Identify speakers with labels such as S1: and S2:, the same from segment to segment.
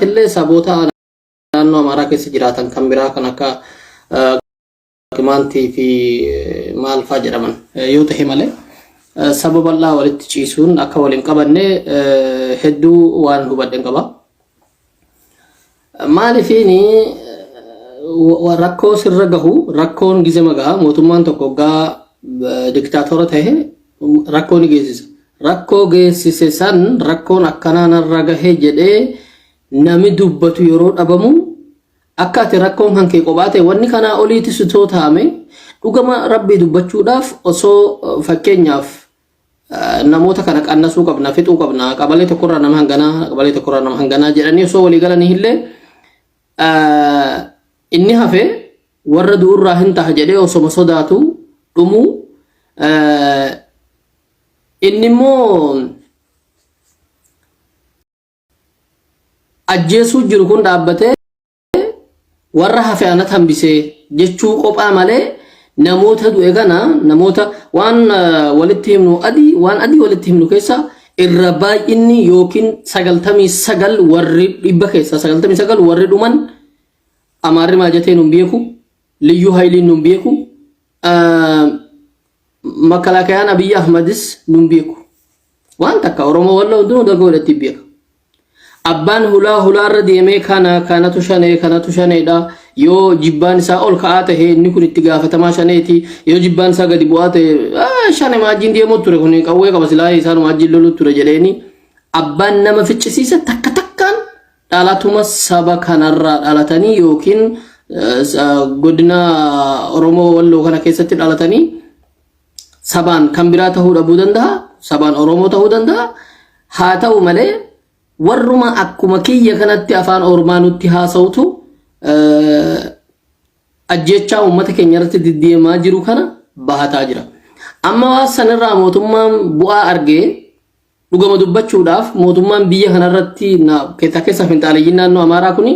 S1: illee saboota naannoo Amaaraa keessa jiraatan kan biraa kan akka Kimaantii fi maal fa'aa jedhaman yoo ta'e malee sababa bal'aa walitti ciisuun akka waliin qabanne hedduu waan hubadhen qaba. Maaliifini rakkoo sirra gahu rakkoon gizema gaha mootummaan tokko gaa diktaatora ta'e rakkoon geessisa. Rakkoo geessise san rakkoon akkanaan irra gahee jedhee nami dubbatu yeroo dhabamu akka ati rakkoon kan kee qobaate wanni kana oliitti sutoo taame dhugama rabbii dubbachuudhaaf osoo fakkeenyaaf namoota kana qannasuu qabna fixuu qabna qabalee tokkorraa nama hanganaa jedhanii osoo walii galanii illee inni hafe warra du'urraa hin taha jedhee osoma sodaatu dhumu inni immoo ajjeesuu jiru kun dhaabbatee warra hafe anat hambisee jechuu qophaa malee namoota du'e kana namoota waan walitti himnu waan adii walitti himnu keessa irra baay'inni yookiin 99 warri dhibba keessa 99 warri dhuman Amaarri Maajateen nun beeku Liyyuu Haayiliin nun beeku Makalakayaan Abiyyi Ahmadis nun beeku waan takka Oromoo walla hundinuu dalga walitti beeka. Abbaan hulaa irra deemee kanatu shaneedha yoo jibbaan isaa ol ka'aa ta'e inni kun itti gaafatamaa shaneeti yoo jibbaan isaa gadi bu'aa ta'e shane maajiin deemuu ture kun qawwee qaba silaa isaan maajiin loluu ture jedheeni abbaan nama ficcisiisa takkaan dhalatuma saba kanarraa dhalatanii yookiin godina Oromoo Walloo kana keessatti dhalatanii sabaan kan biraa ta'uu dhabuu danda'a sabaan Oromoo ta'uu danda'a haa ta'u malee warruma akkuma kiyya kanatti afaan Oromaanutti haasawtu ajjechaa uummata keenya irratti diddeemaa jiru kana bahataa jira. Amma waan sanirraa mootummaan bu'aa argee dhugama dubbachuudhaaf mootummaan biyya kanarratti keessa finxaaleeyyiin naannoo Amaaraa kuni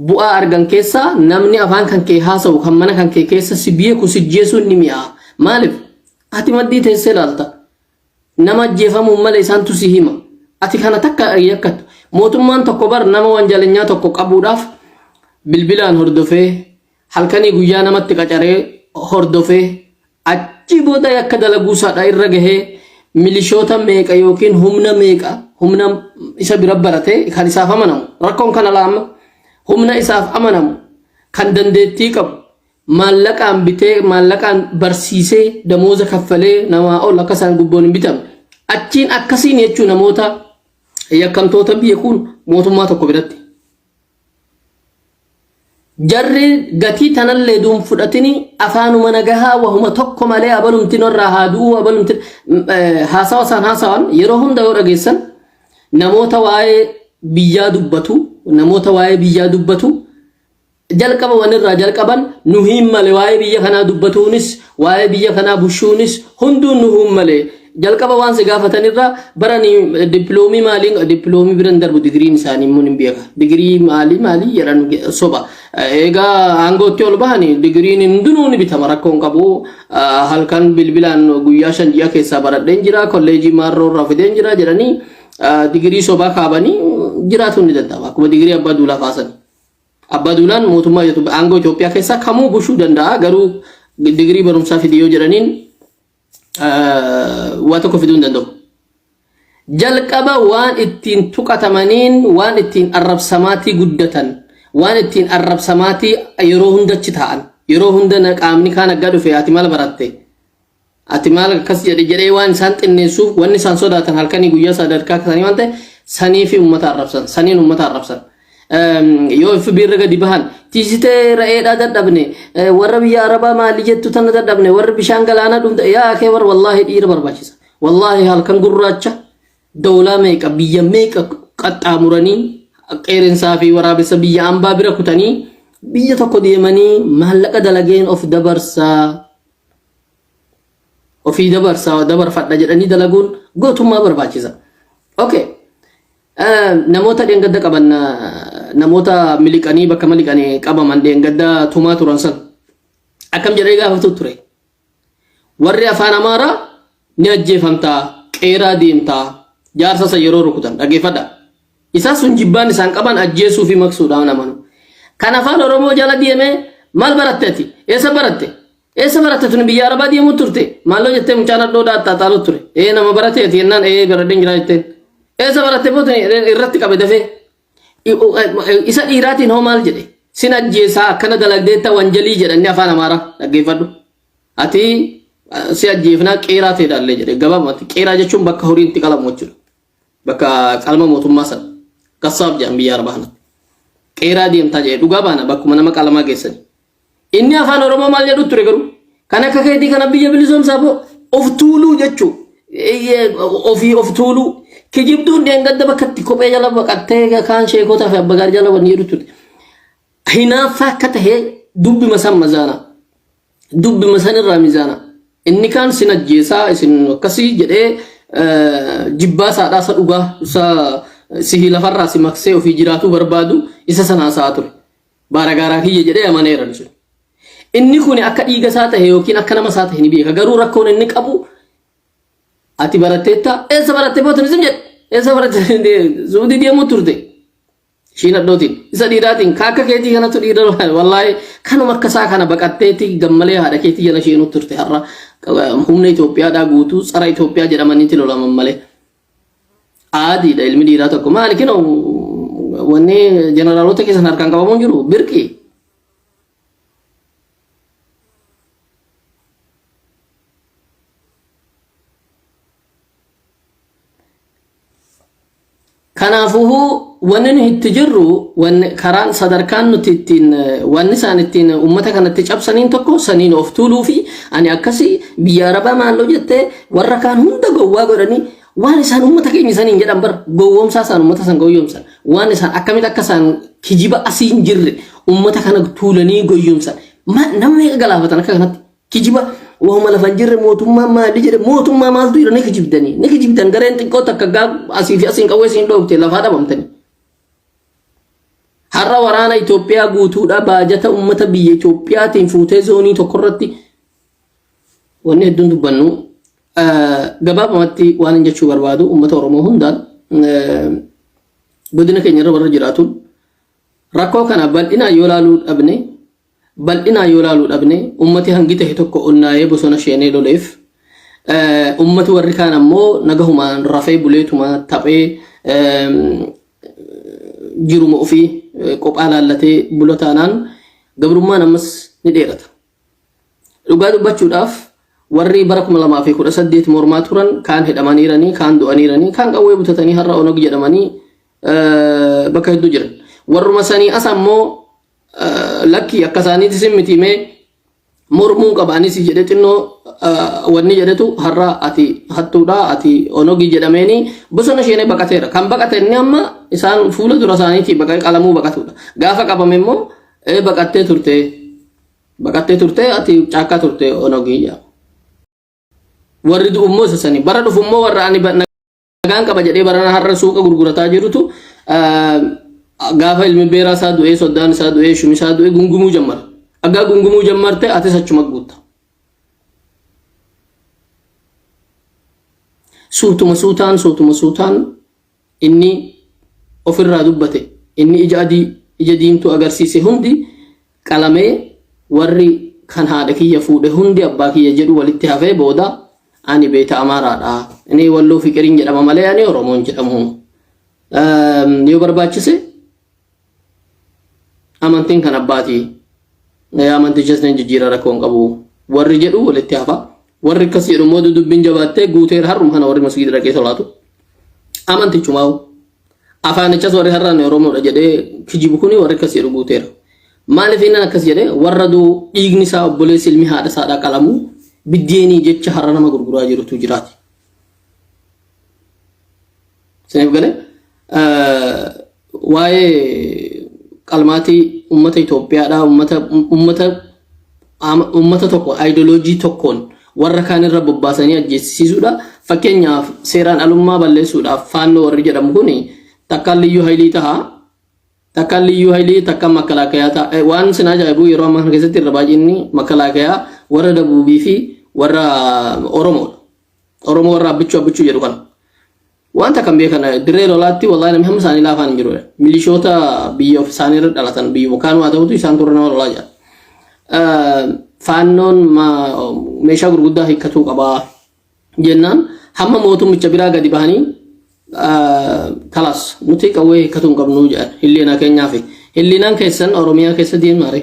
S1: bu'aa argan keessa namni afaan kan kee haasawu kan mana kan kee keessa si beeku si jeesuun ni mi'a. Maaliif ati maddii teessee ilaalta nama ajjeefamuu malee isaantu si hima. Ati kana takka yakkatu mootummaan tokko bar nama wanjalenyaa tokko qabuudhaaf bilbilaan hordofee halkanii guyyaa namatti qacaree hordofee achi booda yakka dalaguusaadha irra gahee milishoota meeqa yookiin humna isa bira barate kan isaaf amanamu rakkoon kana laama humna isaaf amanamu kan dandeettii qabu maallaqaan bitee maallaqaan barsiisee damooza kaffalee namaa ol akka isaan gubboon hin bitamne achiin akkasiin jechuu namoota yakkamtoota biyya kun mootummaa tokko biratti jarri gatii tanallee duun fudhatini afaanuma nagahaa wahuma tokko malee abalumtiin irraa haaduu abalumtiin haasawan yeroo hunda yoo dhageessan namoota waa'ee biyyaa dubbatu jalqaba wanirraa jalqaban nuhiin malee waa'ee biyya kanaa dubbatuunis waa'ee biyya kanaa bushuunis hunduun nuhuun malee jalqaba waan se gaafatanirra barani diploomii maaliin diploomii biran darbu digriin isaanii immoo hin beeka digrii maalii jedhan soba egaa aangootti ol bahani digriin hundinuu ni bitama rakkoon qabu halkan bilbilaan guyyaa 5 ji'a keessaa baradheen jira kolleejii maarroo irraa fideen jira jedhanii digrii sobaa kaabanii jiraatuun ni danda'ama akkuma digrii abbaa duulaa faasan abbaa duulaan mootummaa aangoo Itoophiyaa keessaa kamuu bushuu danda'a garuu digrii barumsaa fidiyoo jedhaniin waa tokko fiduu hin danda'u. Jalqaba waan ittiin tuqatamaniin waan ittiin arrabsamaatii guddatan waan ittiin arrabsamaatii yeroo hundachi ta'an yeroo hunda qaamni kaan aggaa dhufe ati maal baratte ati maal akkas jedhee waan isaan xinneessuuf wanni isaan sodaatan halkanii guyyaa sadarkaa kasanii waan ta'e saniin uummata arrabsan. Yoo biirra gadi bahan tiisitee ra'eedhaa dadhabne warra biyya arabaa maalii jettu tana dadhabne warra bishaan galaanaa dhumte yaa akee warra wallaahi dhiira barbaachisa wallaahi halkan gurraacha dawlaa meeqa biyya meeqa qaxxaamuranii qeerensaa fi waraabessa biyya ambaa bira kutanii biyya tokko deemanii maallaqa dalageen ofii dabarfadha jedhanii dalaguun gootummaa barbaachisa. Okay. Namoota deengadda qaban namoota miliqanii bakka miliqanii qabaman deengadda tumaa turan san akkam jedhee gaafatu ture warri afaan Amaaraa ni ajjeefamtaa qeeraa deemtaa jaarsa yeroo rukutan dhageeffadha Isa sun jibbaan isaan qaban ajjeesuu fi maqsuudhaan amanu. Kan afaan Oromoo jala deeme maal baratteeti? Eessa baratte? Eessa baratte tun biyya Arabaa deemuu turte? Maaloo jettee mucaan addoodhaa attaaxaaluu ture. Nama barateeti jennaan baradeen jira jetteen. Eessa baratte bootun irratti qabe dafee. Isa dhiiraatiin hoo maal jedhe? Sin ajjeesaa akkana dalagdeetta wanjalii jedhanii afaan Amaaraa dhaggeeffadhu. Ati si ajjeefnaa qeeraa ta'edhaallee jedhe gabaabumatti qeeraa jechuun bakka horiin itti qalamu jechuudha. Bakka qalma mootummaa sana qassaab jedhan biyya Arabaa kanatti. Qeeraa deemtaa jedhe dhugaa baana bakkuma nama qalamaa geessani. Inni afaan Oromoo maal jedhu ture garuu kan akka keetii kana biyya bilisoomsaa boo of tuuluu jechuu ofii of tuuluu kijibduun dheengadda bakkatti kophee jala baqattee kaan sheekotaa fi abbagaar jala wanni jedhu ture. Hinaaffaa akka tahee dubbi masan mazaana dubbi masan irraa mizaana inni kaan sin ajjeesaa isin akkasii jedhee jibbaa saadhaa isa dhugaa isa sihii lafarraa si maksee ofii jiraatuu barbaadu isa sanaa saa ture baaragaaraa kiyya jedhee amaneeran sun. Inni kun akka dhiiga isaa tahe yookiin akka nama isaa tahe ni beeka garuu rakkoon inni qabu ati baratteetta eessa barattee bootan isin jedhe eessa barattee zuudii deemuu turte shiin addootiin isa dhiiraatiin kaakka keetii kanatu dhiira wallaahi kanuma akka isaa kana baqatteetti gammalee haadha keetii jala sheenuu turte har'a humna Itoophiyaadhaa guutuu tsara Itoophiyaa jedhamanitti lolaman malee aadiidha ilmi dhiiraa tokko maali kinoo wanni jeneraalota keessan harkaan qabamuun jiru birqii. Kanaafuu wanni nu itti jirru karaan sadarkaan nuti ittiin wanni isaan ittiin uummata kanatti cabsaniin tokko saniin of tuuluu fi ani akkasii biyya Arabaa maalloo jettee warra kaan hunda gowwaa godhanii waan isaan uummata keenya saniin jedhan bar gowwoomsaa isaan uummata san gowwoomsan waan isaan akkamitti akka isaan kijiba asii hin jirre uummata kana tuulanii gowwoomsan namni galaafatan akka kanatti kijiba wahuma lafa jirre mootummaa maali jedhe mootummaa maaltu jira ni kijibdan gareen xiqqoo takka gaaf asii fi asiin qawwee siin dhoofte lafaa dhabamtani. Har'a waraana Itoophiyaa guutuudha baajata uummata biyya Itoophiyaatiin fuutee zoonii tokko irratti wanni hedduun dubbannu gabaabumatti waan jechuu barbaadu uummata Oromoo hundaan godina keenya irra warra jiraatuun rakkoo kana bal'inaan yoo laaluu dhabne ummati hangi ta'e tokko onnaayee bosona sheenee loleef ummati warri kaan ammoo nagahumaan rafee buleetuma taphee jiruma ofii qophaa laallatee bulotaanaan gabrummaan ammas ni dheerata. Dhugaa dubbachuudhaaf warri bara 2018 mormaa turan kaan hidhamaniiranii kaan du'aniiranii kaan qawwee butatanii har'a onog jedhamanii bakka hedduu jiran. Warruma sanii as ammoo lakki akka isaaniitti simmitimee mormuun qabaanis jedhe xinnoo wanni jedhetu har'a ati hattuudha ati onogi jedhameeni bosona sheenee baqateera kan baqate inni amma isaan fuula dura isaaniitii baqee qalamuu baqatudha gaafa qabame immoo baqattee turte ati caakkaa turte onogi jedhama. Warri du'ummoo isa sanii bara dhufummoo warra ani nagaan qaba jedhee barana har'a suuqa gurgurataa jirutu gaafa ilmi beeraa isaa du'ee soddaan isaa du'ee shumi isaa du'ee gungumuu jammara. Aggaa gungumuu jammarte ati achuma guutta. Suutuma suutaan inni ofirraa dubbate inni ija diimtuu agarsiise hundi qalamee warri kan haadha kiyya fuudhe hundi abbaa kiyya jedhu walitti hafee booda ani beeta Amaaraadha. Inni Walloo Fiqiriin jedhama malee ani Oromoon jedhamu. Yoo barbaachise amantiin kan abbaatii amantichas nan jijjiira rakkoon qabu warri jedhu walitti hafa warri akkas jedhu immoo dubbiin jabaattee guuteera har'uma kana warri masgiida dhaqee solaatu amantichumaa afaanichas warri har'aan Oromoodha jedhee kijibu kuni warri akkas jedhu guuteera. Maaliif inni akkas jedhee warra dhiigni isaa obboleessi ilmi haadha isaadhaa qalamuu biddeenii jecha har'a nama gurguraa jirutu jiraati. Saniif galee waa'ee qalmaatii ummata Itoophiyaadhaa ummata tokko ideoloojii tokkoon warra kaan irra bobbaasanii ajjeesisuudha. Fakkeenyaaf seeraan alummaa balleessuudhaaf faannoo warri jedhamu kuni takkaan liyyuu haylii tahaa takkaan liyyuu haylii takkaan makkalaakayaa ta'a. Waan sin ajaa'ibu yeroo ammaa kana keessatti irra baay'inni makkalaakayaa warra Dabuubii fi warra Oromoodha. Oromoo warra abbichuu jedhu kana. wanta kan beekana dirree lolaatti wallahi namni hamma isaanii laafaan hin jiru milishoota biyya of isaanii irra dhalatan biyya kaan waa ta'utu isaan turre nama lolaa jira faannoon meeshaa gurguddaa hiikkatuu qabaa jennaan hamma mootummicha biraa gadi bahanii kalas nuti qawwee hiikkatuu hin qabnu jedhan hilleenaa keenyaaf hillinaan keessan oromiyaa keessa deemaare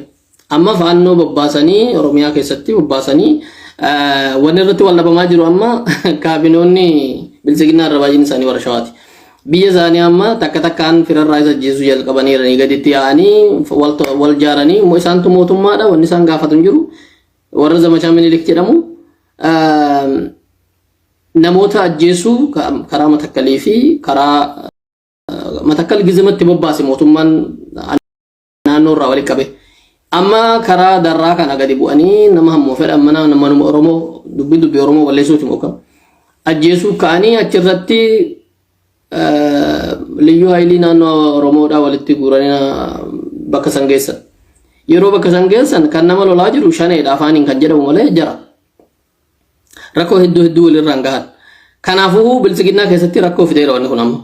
S1: amma faannoo bobbaasanii oromiyaa keessatti bobbaasanii wanni irratti wal dhabamaa jiru amma kaabinoonni bilisiginaa irra baay'een isaanii warra shawaati biyya isaanii amma takka takkaan firarraa isa ajjeesuu jalqabaniiranii gaditti yaa'anii wal jaaranii immoo isaantu mootummaadha wanni isaan gaafatu hin jiru warra zamachaa minilik jedhamu namoota ajjeesuu karaa matakkalii fi karaa matakkal gizimatti bobbaase mootummaan naannoo irraa walitti qabe amma karaa darraa kana gadi bu'anii nama hammoo fedhan nama oromoo dubbii oromoo balleessuuti mookam ajjeesuu ka'anii achirratti liyyuu haayilii naannoo oromoodhaa walitti guuranii bakka san geessan yeroo bakka san geessan kan nama lolaa jiru shaneedha afaaniin kan jedhamu malee jara rakkoo hedduu walirraan gahan kanaafuu bilisiginnaa keessatti rakkoo fideera wanni kun amma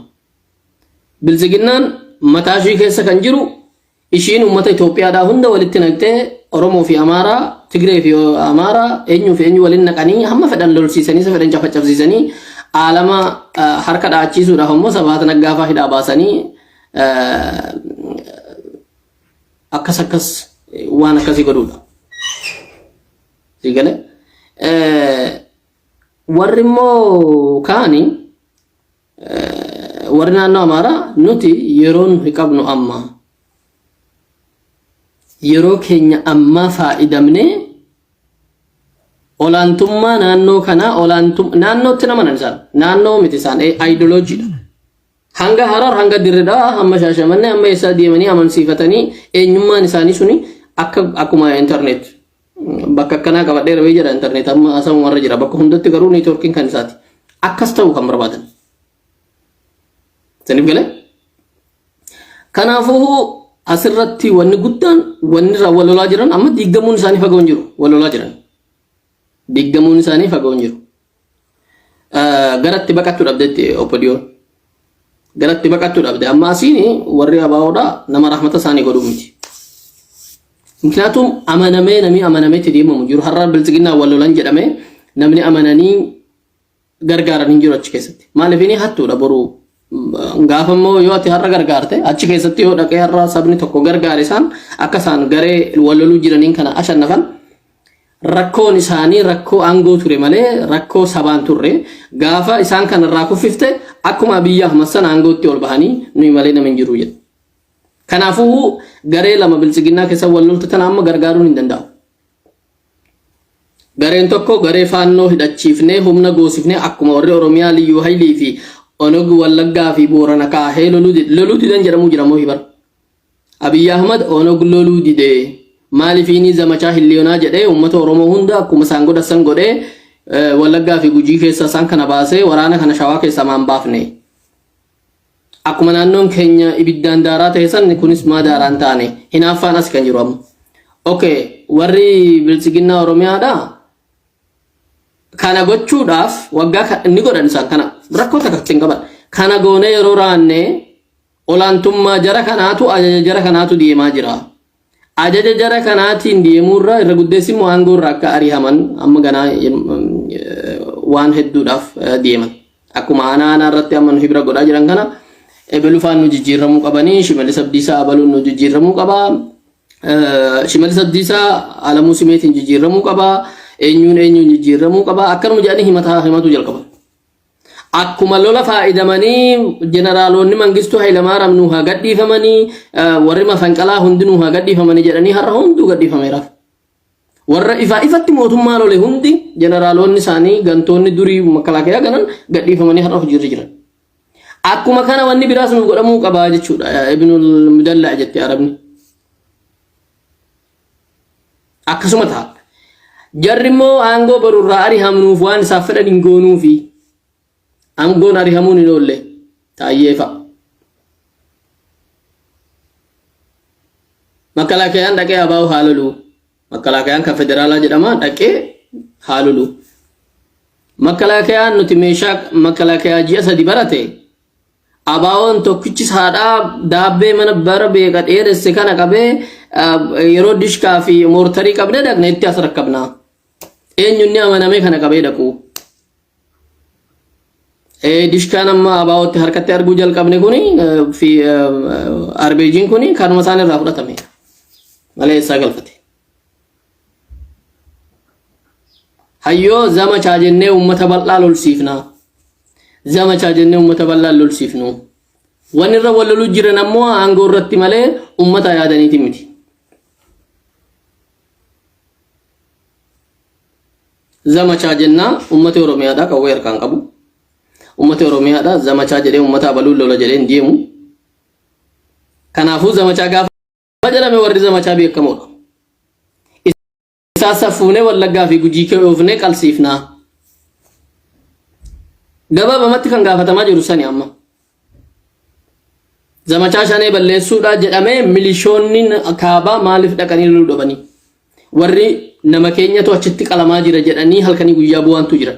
S1: bilisiginnaan mataashii keessa kan jiru ishiin ummata Itoophiyaadhaa hunda walitti naqxee Oromoo fi Amaaraa Tigree fi Amaaraa eenyu fi eenyu waliin naqanii hamma fedhan lolsiisanii fedhan cafacafsiisanii aalama harka dhaachiisuudhaaf ammoo sabaata naggaafaa hidhaa baasanii akkas waan akkasii godhuudha. Sigale warri immoo kaani warri naannoo Amaaraa nuti yeroon qabnu amma yeroo keenya amma faa'idamne olaantummaa naannoo kana naannootti nama nan isaan naannoo miti isaan ideology hanga Harar hanga Dirreedhaa hamma Shaashamannee amma eessaa deemanii amansiifatanii eenyummaan isaanii suni akkuma internet bakka akkanaa qabadhee rabee jira internet amma asamu warra jira bakka hundatti garuu networking kan isaati akkas ta'u kan barbaadan saniif galee kanaafuu asirratti wanni guddaan wanni walolaa jiran amma diiggamuun isaanii fagoon jiru walolaa jiran diiggamuun isaanii fagoon jiru garatti baqattuu dhabdetti opodiyoon garatti baqattuu dhabde amma asiini warri abaawoodha nama rahmata isaanii godhuu miti ምክንያቱም ነሚ አመነሜ ተዲሙ ጅሩ ሐራር ብልጽግና ወሎላን ጀደሜ ነምኒ አመነኒ ገርጋራን እንጅሮች ከሰት ማለፊኒ ሀቱ ለቦሩ ጋፈሞ yooti harra gargaarte achi keessatti yoo dhaqee harra sabni tokko gargaare isaan akkasan garee waloluu jiraniin kana ashannafan rakkoon isaanii rakkoo aangoo ture malee rakkoo sabaan turre gaafa isaan kan irraa kuffifte akkuma biyya Ahmad aangootti ol bahanii nuyi malee nama jiru jedhu kanaafuu garee lama bilchiginaa keessa waloltu tan amma gargaaruun hin danda'u gareen tokko garee faannoo hidhachiifnee humna goosifnee akkuma warri Oromiyaa liyyuu haylii fi onogu wallaggaa fi boorana kaahee loluu didan jedhamu jiramoo hibar Abiy Ahmad onogu loluu didee maalifiini zamachaa hiliyoonaa jedhee ummata Oromoo hunda akkuma isaan godhasan godhee wallaggaa fi gujii keessa isaan kana baasee waraana kana shawaa keessa maan baafne akkuma naannoon keenya ibiddaan daaraa ta'e san kunis maa daaraan taane hinaaffaan as kan jiru amma okay warri bilchiginaa Oromiyaadha kana gochuudhaaf waggaa inni godhan isaan kana rakkoota kakkin qaban kana goone yeroo raanne olaantummaa jara kanaatu ajaja jara kanaatu deemaa jira ajaja jara kanaatiin deemuurra irra guddeessimmoo aangoorra akka ari'aman amma ganaa waan hedduudhaaf deeman akkuma aanaa irratti amma nu hibira godhaa jiran kana ebelufaan nu jijjiiramuu qabanii Shimallis Abdiisaa abaluun nu jijjiiramuu qabaa Shimallis Abdiisaa Alamuu Simeetiin jijjiiramuu qabaa eenyuun jijjiiramuu qabaa akkanuma jedhanii himatu jalqaban akkuma lola faa'idamanii jeneraalonni Mangistuu Hayilamaariyaam nu haa gadhiifamanii warri mafanqalaa hundi nu haa gadhiifamanii jedhanii har'a hunduu gadhiifameeraaf warra ifatti mootummaa lole hundi jeneraalonni isaanii gantoonni durii makalaakaa ganan gadhiifamanii har'a hojiirra jiran akkuma kana wanni biraas nu godhamuu qabaa jechuudha Ibnul Mudallaa jetti Arabni akkasuma ta'a jarrimmoo aangoo barurraa ari'amnuuf waan isaaf fedhan hin goonuufi aangoon ari'amuun hin oolle taayyeefa makalaakayaan dhaqee abaa'u haalolu makalaakayaan kan federaalaa jedhama dhaqee haalolu makalaakayaan nuti meeshaa makalaakayaa ji'a sadi barate Abaawwan tokkichi haadhaa daabbee mana bara beeqa dheeresse kana qabee yeroo dishkaa fi moortarii qabne dhaqne itti as rakkabna. Eenyuun ni amaname kana qabee dhaqu. Dishkaan amma abaawwatti harkatti arguu jalqabne kuni fi arbeejiin kuni kanuma isaan irraa fudhatame. Malee isaa galfate. Hayyoo zamachaa jennee uummata bal'aa lolsiifna. Zamachaa jennee uummata bal'aa lolsiifnu. Wanni irra wal loluu jiran ammoo aangoo irratti malee uummata yaadaniiti miti. Zamachaa jennaa uummata Oromiyaadhaa qawwee harkaan qabu. Uummata Oromiyaadhaa zamachaa jedhee uummata abaluu lola jedhee hin deemu. Kanaafuu zamachaa gaafa jedhame warri zamachaa beekamoodha. Isaa safuunee Wallaggaa fi Gujii keewwofnee qalsiifnaa. Gabaabamatti kan gaafatamaa jiru sani amma. Zamachaa shanee balleessuudhaa jedhamee milishoonni kaabaa maaliif dhaqanii loluu dhabanii? Warri nama keenyatu achitti qalamaa jira jedhanii halkanii guyyaa bu'aantu jira.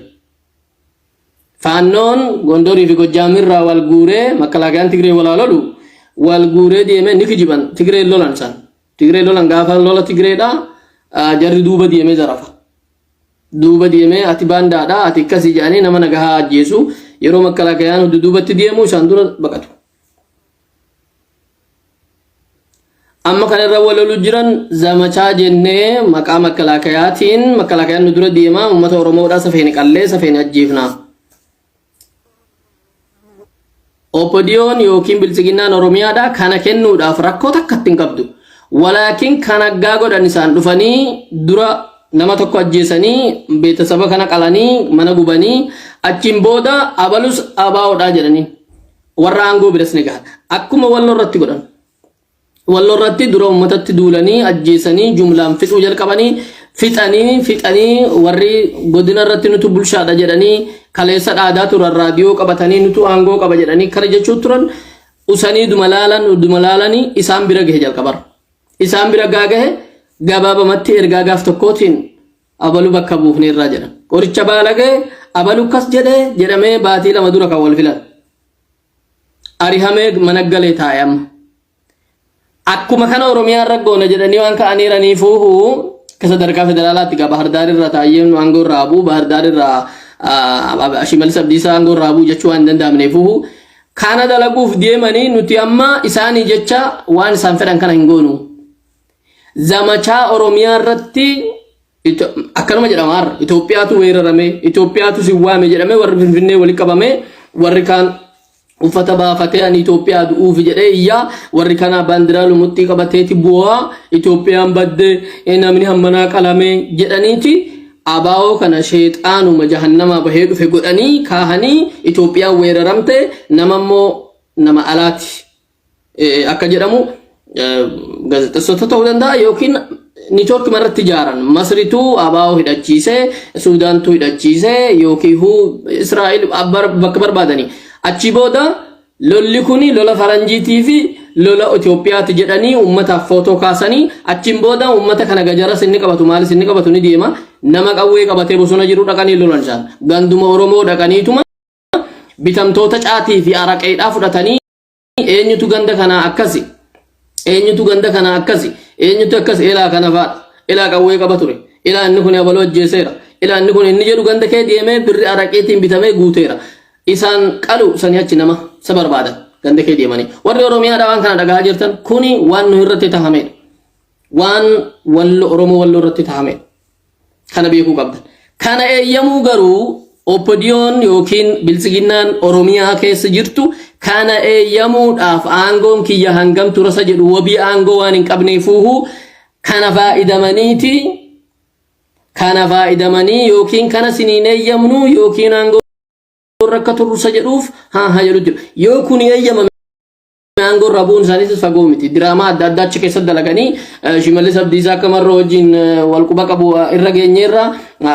S1: Faannoon Gondorii fi Gojjaamirraa wal guuree makalaakaan Tigree walaa lolu wal guuree deemee ni kijiban Tigree lolan san. Tigree lolan gaafa lola Tigreedhaa jarri duuba deemee zarafa. Duuba deemee ati baandaadhaa ati akkasii jedhanii nama nagahaa ajjeesu yeroo makalaakayaan duubatti deemu isaan dura baqatu. Amma kan irra wal loluu jiran zamachaa jennee maqaa makalaakayaatiin makalaakayaan dura deemaa uummata Oromoodhaa safeeni qallee safeeni ajjeefnaa. Opodiyoon yookiin bilchiginnaan Oromiyaadhaa kana kennuudhaaf rakkoo takka hin qabdu. Walaakin kan aggaa godhan isaan dhufanii dura nama tokko ajjeesanii beetasaba kana qalanii mana gubanii achiin booda abalus abaa'oodhaa jedhanii warra aangoo biras ni gahan. Akkuma walloo irratti godhan. Walloo irratti dura uummatatti duulanii ajjeesanii jumlaan fixuu jalqabanii fixanii warri godina irratti nutu bulshaadha jedhanii kaleessa dhaadaa turan raadiyoo qabatanii nutu aangoo qaba jedhanii kara jechuu turan usanii dumalaalanii isaan bira gahe jalqabar. Isaan bira gaagahe gabaabamatti ergaa gaaf tokkootiin abalu bakka buufne irraa jedhan. Qoricha baalagee abalu kas jedhamee baatii lama dura kan wal filan. Arihamee mana galee taa'e amma. Akkuma kana Oromiyaa raggoona jedhanii waan ka'aniiraniifuu sadarkaa federaalaatti gaa Bahar Daar irraa taa'ee aangoo irraa bu'u Bahar Daar irraa Shimallis Abdiisaa aangoo irraa bu'u jechuu waan hin danda'amneefuu kana dalaguuf deemanii nuti amma isaanii jecha waan isaan fedhan kana hin goonu. Zamachaa Oromiyaa irratti akkanuma jedhama har'a Itoophiyaatu weerarame Itoophiyaatu si waame jedhamee warri Finfinnee walitti qabame warri kaan uffata baafatee ani Itoophiyaa du'uuf jedhee iyyaa warri kana baandiraa lumuxxii qabateeti bu'aa Itoophiyaan baddee namni hammanaa qalame jedhaniiti abaa'oo kana sheexaanuma jahannamaa bahee dhufe godhanii kaahanii Itoophiyaan weeraramte namammoo nama alaati akka jedhamu gaazexeessota ta'uu danda'a yookiin niitoorkii marratti ijaaran Masrituu abaa'oo hidhachiisee Suudaantuu hidhachiisee yookiin Israa'el bakka barbaadanii achi booda lolli kuni lola faranjiitii fi lola Itoophiyaati jedhanii uummataaf footoo kaasanii achiin booda uummata kana gajara sinni qabatu maalis inni qabatu ni deema nama qawwee qabatee bosona jiru dhaqanii lolan isaan ganduma Oromoo dhaqaniituma bitamtoota caatii fi araqeedhaa fudhatanii eenyutu ganda kana akkasi eenyutu akkas elaa kana faadha elaa qawwee qaba ture elaa inni kun abaloo ajjeeseera elaa inni kun inni jedhu ganda kee deemee birri araqeetiin bitamee guuteera. Isaan qalu sanii achi nama isa barbaadan ganda kee deemanii warri Oromiyaadhaa waan kana dhagaa jirtan kuni waan nu irratti tahamedha waan Oromoo walloo irratti tahamedha kana beekuu qabdan. Kana eeyyamuu garuu Opodiyoon yookiin bilchiginnaan Oromiyaa keessa jirtu kana eeyyamuudhaaf aangoon kiyya hangam turasa jedhu wabii aangoo waan hin qabneefuuhu kana faa'idamanii yookiin kana siniin eeyyamnu yookiin aangoo rakka tursa jedhuuf haa jedhu yoo kun eeyyamame aangoo rabuun isaaniis fagoo miti diraamaa adda addaa achi keessa dalaganii Shimallis Abdiisaa akka marroo wajjin walquba qabu irra geenyeerra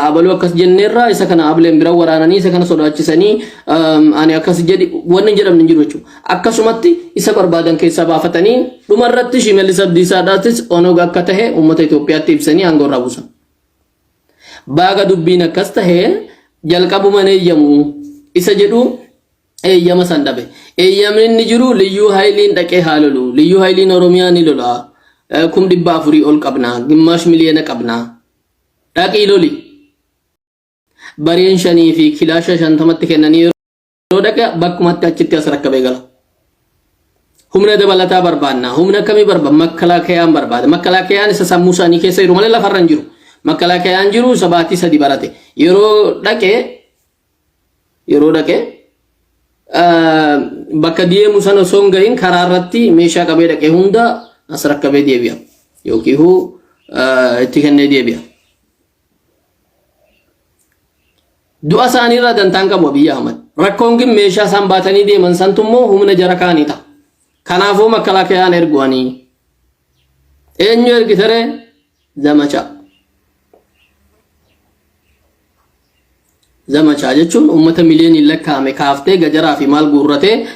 S1: abaluu akkas jenneerra isa kana ableen bira waraananii isa kana sodaachisanii ani akkas jedhi wanni jedhamni jiru jechuudha akkasumatti isa barbaadan keessaa baafatanii dhumarratti Shimallis Abdiisaadhaatis onog akka tahe uummata Itoophiyaatti ibsanii aangoo rabuusan baaga dubbiin akkas tahe jalqabuma eeyyamu isa jedhu eeyyama san dhabe. Eeyyamni inni jiru liyyuu haayiliin dhaqee haa lolu. Liyyuu haayiliin Oromiyaa ni lola. 400,000 ol qabna. Gimaash miliyoona qabna. Dhaqii loli. Bareen 5 fi kilaasha 50 kennanii yeroo dhaqa bakkumatti achitti as rakkabee gala. Humna dabalataa barbaanna. Humna kamii barbaada? Makkalaakayaan barbaada. Makkalaakayaan isa sammuu isaanii keessa jiru malee lafarra hin jiru. Makkalaakayaan jiru sabaatii 3 barate. Yeroo dhaqee bakka deemu sana osoo hin gahin karaa irratti meeshaa qabee dhaqee hunda as rakkabee deebi'a. Yookiin itti kennee deebi'a. Du'a isaaniirraa dantaan qabu Abiyyi Ahmad. Rakkoon kun meeshaa isaan baatanii deeman santummoo humna jara kaanii ta'a. Kanaafuu makkalaakayaan erguwanii. Eenyu ergitaree? Zamachaa jechuun uummata miliyooniin lakkaa'ame kaaftee gajaraa fi maal guurratee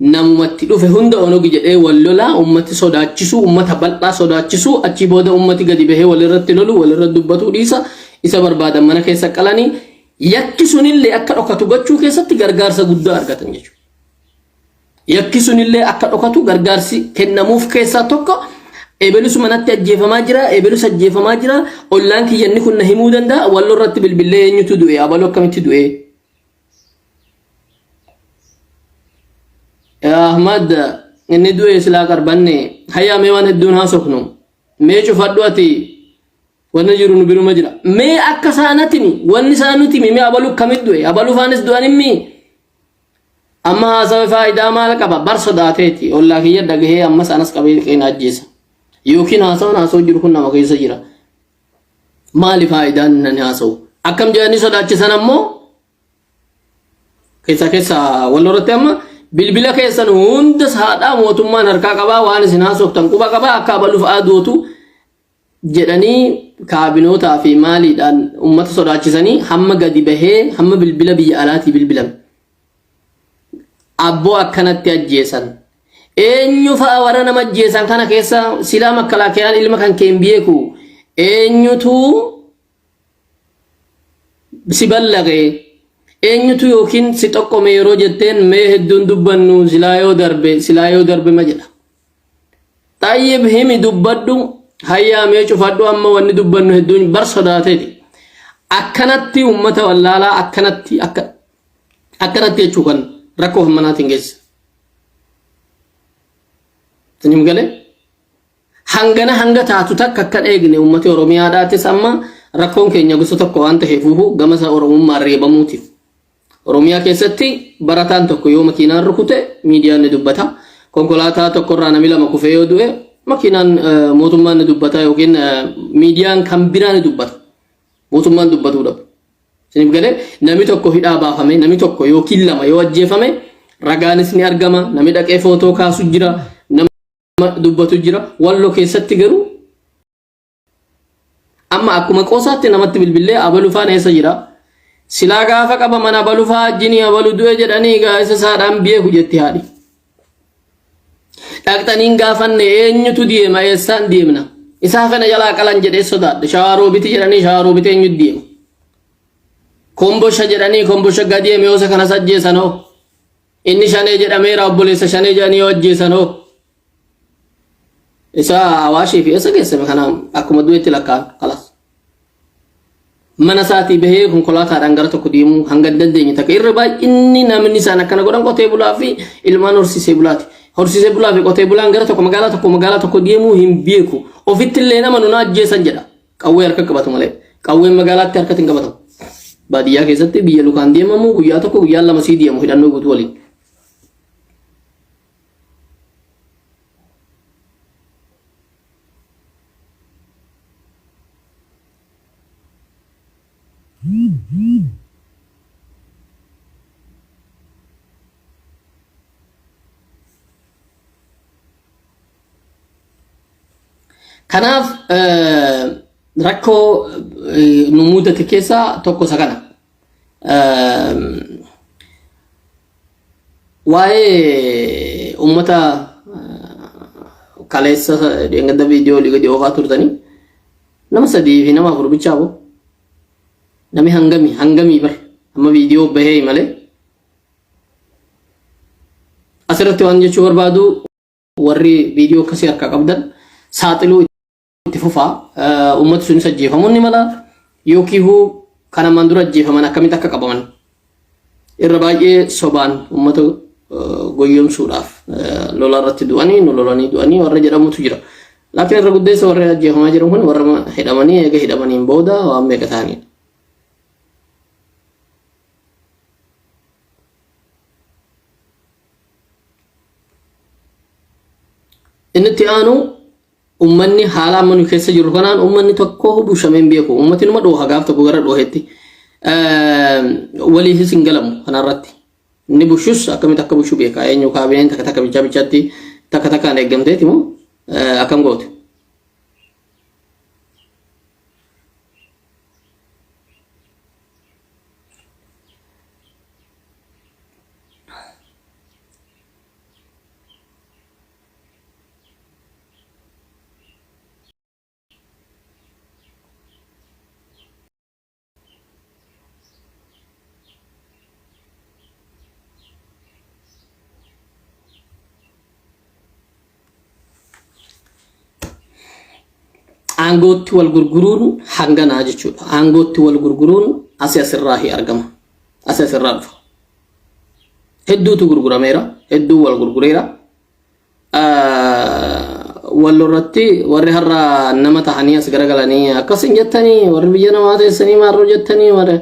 S1: namumatti dhufe hunda onogi jedhee wal lolaa uummati sodaachisuu uummata bal'aa sodaachisuu achi booda uummati gadi bahee walirratti lolu walirratti dubbatu dhiisa isa barbaadan mana keessa qalanii yakki sunillee akka dhokatu gochuu keessatti gargaarsa guddaa argatan jechuudha. Yakki sunillee akka dhokatu gargaarsi kennamuuf keessaa tokko eebelus manatti ajjeefamaa jira eebelus ajjeefamaa jira ollaan kiyyanni kun na himuu danda'a wallo irratti bilbilee eenyutu du'e abaloo akkamitti du'e. Ahmad inni du'e silaa qarbanne hayyaa mee waan hedduun haasofnu mee cufadhu ati wanna jiru nu biruma jira mee akka saanatimi wanni saanutimi mee abaluu akkamitti du'e abaluu faanis du'an himmi amma haasawe faayidaa maal qaba bar sodaateeti ollaa kiyya dhagahee amma saanas qabee qeena ajjeesa yookiin haasawaan jiru kun nama keessa jira maali faayidaan nani haasawu akkam jedhanii sodaachisan ammoo keessa walirratti amma bilbila keessan hunda saadhaa mootummaan harkaa qabaa waan isin haasoftan quba qabaa akka abaluuf aadootu jedhanii kaabinootaa fi maaliidhaan ummata sodaachisanii hamma gadi bahee hamma bilbila biyya alaatii bilbilan abboo akkanatti ajjeesan eenyu fa'a warra nama ajjeesan kana keessa silaa makkalaakayaan ilma kan keen beeku eenyutu si ballaqee eenyutu yookiin si tokkome yeroo jetteen mee hedduun dubbannu silaa yoo darbe ma jedha tayyib himi dubbadhu hayyaa mee cufadhu amma wanni dubbannu hedduun bar sodaateeti akkanatti ummata wallaalaa akkanatti jechuu kan rakkoo hammanaatiin geessa tanim gale hanga taatu takka akka eegne ummati Oromiyaadhaatis amma rakkoon keenya gosa tokko waan ta'eefuufu gamasa Oromummaa reebamuutiif Oromiyaa keessatti barataan tokko yoo makiinaan rukute miidiyaan ni dubbata konkolaataa tokko irraa namni 2 kufee yoo du'e makiinaan mootummaan ni dubbata yookiin miidiyaan kan biraa ni dubbata mootummaan dubbatu dhabu tanim gale namni tokko hidhaa baafame namni tokko yookiin 2 yoo ajjeefame ragaanis ni argama namni dhaqee footoo kaasu jira dubbatu jira wallo keessatti garuu amma akkuma qoosaatti namatti bilbilee abalufaan eessa jira silaa gaafa qaba mana abalufaa ajjini abalu du'e jedhanii gaasa saadhaan beeku jetti haadhi dhaqxaniin gaafanne eenyutu deema eessaan deemna isaa kana jalaa qalan jedhee sodaadha shawaroobiti jedhanii shawaroobiti eenyutu deema kombosha jedhanii kombosha gadeeme yoo kana sajjeesanoo inni shanee jedhameera obboleessa shanee jedhanii yoo ajjeesanoo isa Awaashii fi isa geessame kana akkuma du'etti lakkaan kalas mana saatii bahee konkolaataadhaan gara tokko deemuu hanga dandeenye takka irra baay'inni namni isaan akkana godhan qotee bulaa fi ilmaan horsiisee bulaati horsiisee bulaa fi qotee bulaan gara tokko magaalaa tokko deemuu hin beeku ofitti illee nama nuna ajjeesan jedha qawwee harka qabatu malee qawween magaalaatti harkatti hin qabatamu baadiyyaa keessatti biyya lukaan deemamu guyyaa tokko guyyaa 2 sii deemu hidhannoo guutuu waliin kanaaf rakkoo nu mudate keessaa tokko isa kana waa'ee ummata kaleessa dhengada viidiyoo liga oofaa turtanii nama 3 fi nama 4 bichaabo nami hangami bar amma viidiyoo bahee malee asirratti waan jechuu barbaadu warri viidiyoo akkasii harkaa qabdan saaxiluu itti fufaa ummati sunis ajjeefamuun ni mala yookiin kana man dura ajjeefaman akkamitti akka qabaman irra baay'ee sobaan ummata goyyomsuudhaaf lola irratti du'anii nu lolanii du'anii warra jedhamutu jira. Laakiin irra guddeessa warra ajjeefamaa jiran kun warra hidhamanii eega hidhamaniin booda waan meeqa ta'anidha. Inni itti aanu ummanni haala amma nu keessa jiru kanaan ummanni tokko bushameen beeku ummati numa dhooha gaaf tokko gara dhoohetti waliifis hin galamu kanarratti inni bushus akkamitti akka bushu beeka eenyu kaabineen takka takka bichaatti takka takkaan eeggamteeti moo akkam goote. Aangootti wal gurguruun hanganaa jechuudha. Aangootti wal gurguruun asirraa argama. Asirraa dhufa. Hedduutu gurgurameera. Hedduu wal gurgureera. Walirratti warri har'a nama tahanii as garagalanii akkas hin jettanii warri biyya namaa teessanii maarroo jettanii warri